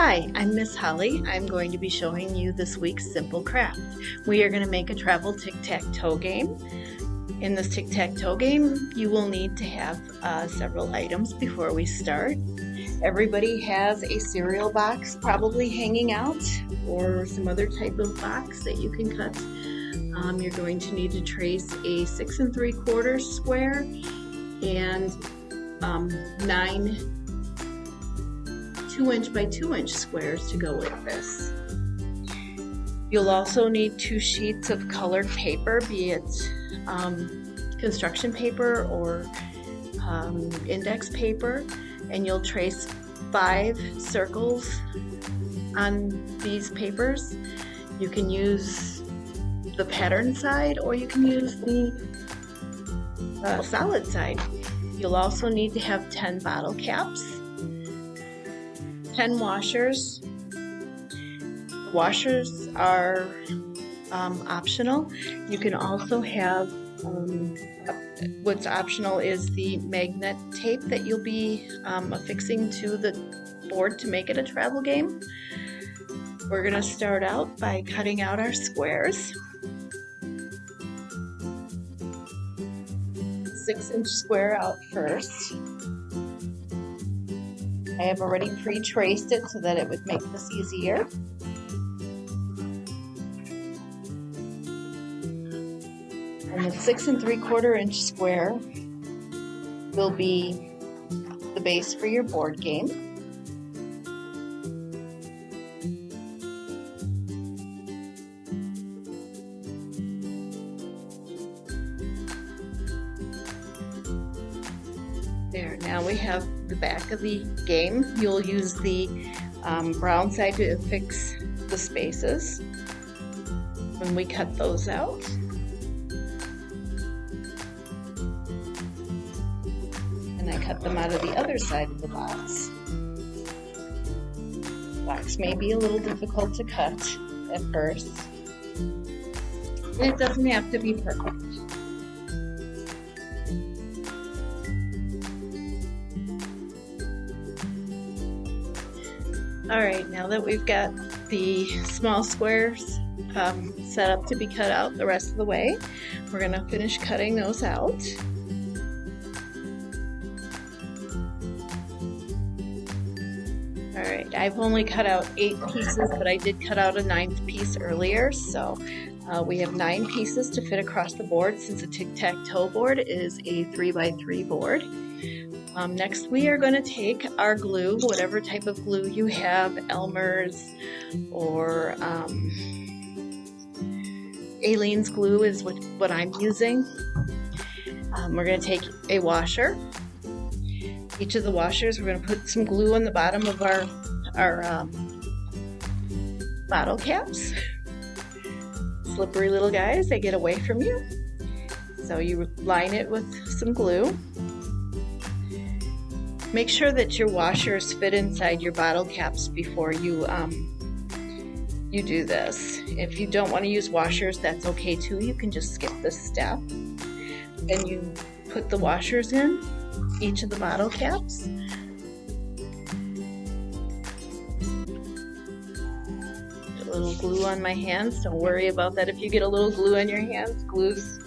Hi, I'm Miss Holly. I'm going to be showing you this week's simple craft. We are going to make a travel tic-tac-toe game. In this tic-tac-toe game, you will need to have several items before we start. Everybody has a cereal box probably hanging out, or some other type of box that you can cut. You're going to need to trace a 6 3/4 square and 9 2-inch by 2-inch squares to go with this. You'll also need 2 sheets of colored paper, be it construction paper or index paper, and you'll trace 5 circles on these papers. You can use the pattern side or you can use the solid side. You'll also need to have 10 bottle caps, 10 washers. Washers are optional. You can also have, what's optional is the magnet tape that you'll be affixing to the board to make it a travel game. We're going to start out by cutting out our squares. 6-inch square out first. I have already pre-traced it so that it would make this easier. And the 6 3/4 inch square will be the base for your board game. There, now we have the back of the game. You'll use the brown side to affix the spaces when we cut those out. And I cut them out of the other side of the box. The box may be a little difficult to cut at first. And it doesn't have to be perfect. Alright, now that we've got the small squares set up to be cut out the rest of the way, we're going to finish cutting those out. Alright, I've only cut out 8 pieces, but I did cut out a 9th piece earlier, so we have 9 pieces to fit across the board since a tic-tac-toe board is a 3x3 board. Next, we are going to take our glue, whatever type of glue you have, Elmer's or Aleene's glue is what I'm using. We're going to take a washer. Each of the washers, we're going to put some glue on the bottom of our bottle caps. Slippery little guys, they get away from you. So you line it with some glue. Make sure that your washers fit inside your bottle caps before you do this. If you don't want to use washers, that's okay too. You can just skip this step. Then you put the washers in each of the bottle caps. Put a little glue on my hands. Don't worry about that. If you get a little glue on your hands, glue's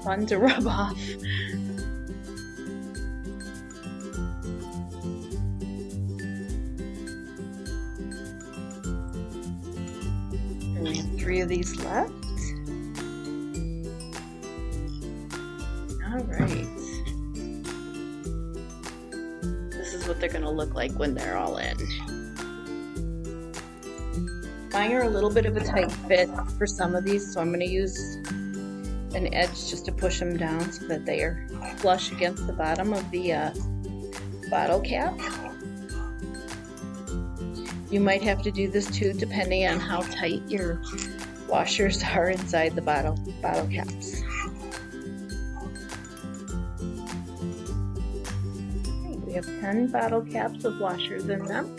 fun to rub off. And we have 3 of these left. All right. This is what they're going to look like when they're all in. Mine are a little bit of a tight fit for some of these, so I'm going to use an edge just to push them down so that they are flush against the bottom of the bottle cap. You might have to do this too, depending on how tight your washers are inside the bottle caps. Okay, we have 10 bottle caps with washers in them.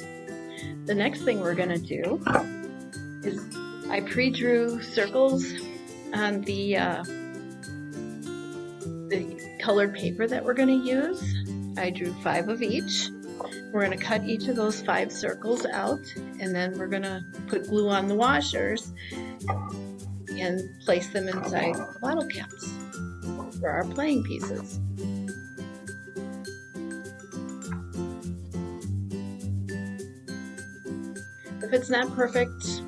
The next thing we're going to do is I pre-drew circles on the colored paper that we're going to use. I drew 5 of each. We're going to cut each of those 5 circles out, and then we're going to put glue on the washers and place them inside the bottle caps for our playing pieces. If it's not perfect,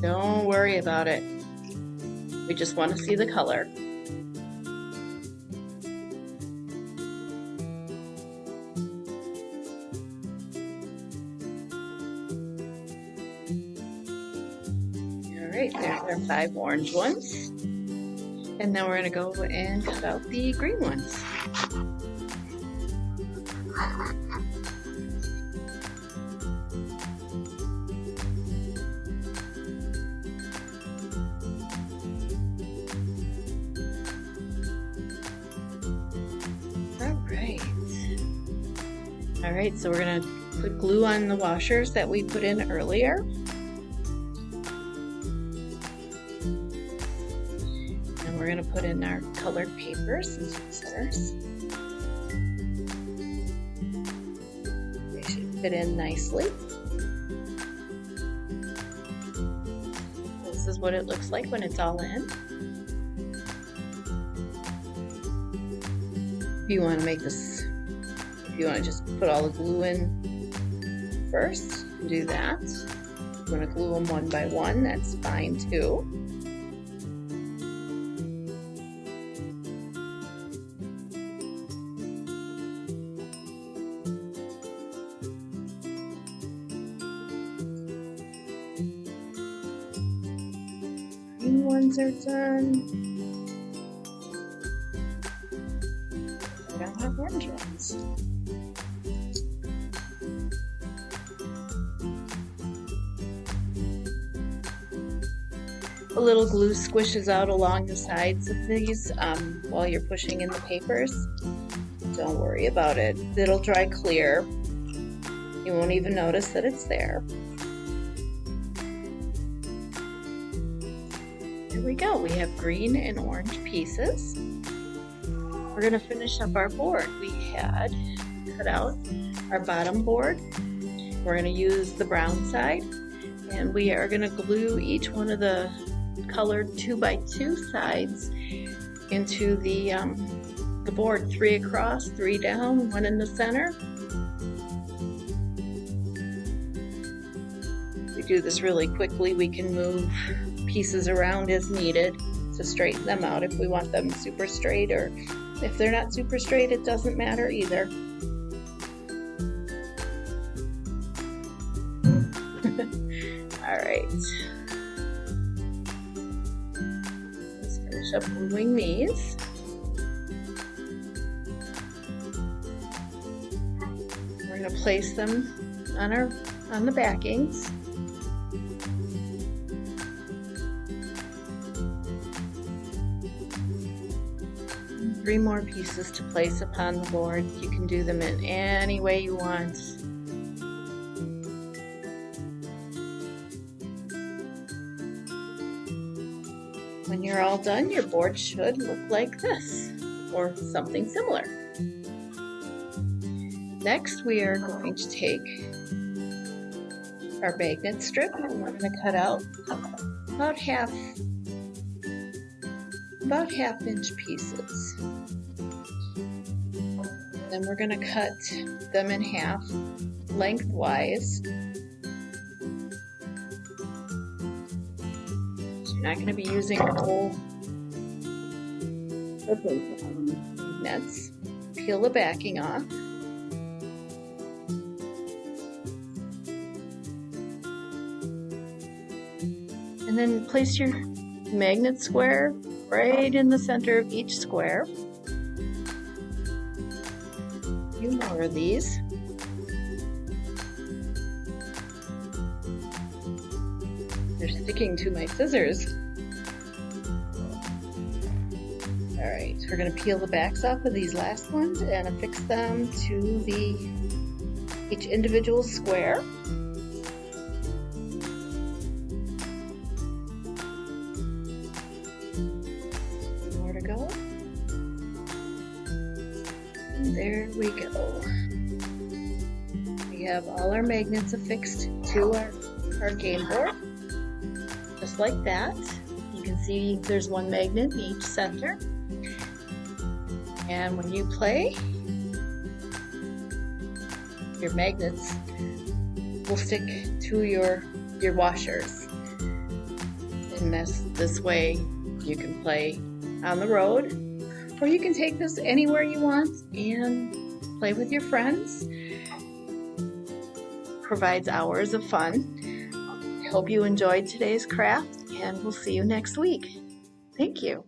don't worry about it. We just want to see the color. Alright, there's our 5 orange ones. And now we're going to go and cut out the green ones. Alright, so we're going to put glue on the washers that we put in earlier. And we're going to put in our colored papers and scissors. They should fit in nicely. This is what it looks like when it's all in. If you want to make this, if you want to just put all the glue in first, do that. If you want to glue them one by one, that's fine too. Green ones are done. I don't have orange ones. A little glue squishes out along the sides of these while you're pushing in the papers. Don't worry about it. It'll dry clear. You won't even notice that it's there. Here we go. We have green and orange pieces. We're going to finish up our board. We had cut out our bottom board. We're going to use the brown side, and we are going to glue each one of the colored 2x2 sides into the board, 3 across, 3 down, 1 in the center. If we do this really quickly, we can move pieces around as needed to straighten them out if we want them super straight, or if they're not super straight, it doesn't matter either. Alright. Let's finish up gluing these. We're going to place them on the backings. Three more pieces to place upon the board. You can do them in any way you want. When you're all done, your board should look like this, or something similar. Next, we are going to take our magnet strip, and we're going to cut out about half-inch pieces. Then we're going to cut them in half lengthwise. So you're not going to be using the whole magnets. Peel the backing off. And then place your magnet square right in the center of each square. A few more of these. They're sticking to my scissors. Alright, so we're going to peel the backs off of these last ones and affix them to each individual square. More to go. And there we go. have all our magnets affixed to our game board, just like that. You can see there's one magnet in each center. And when you play, your magnets will stick to your washers. And this way you can play on the road, or you can take this anywhere you want and play with your friends. Provides hours of fun. I hope you enjoyed today's craft, and we'll see you next week. Thank you.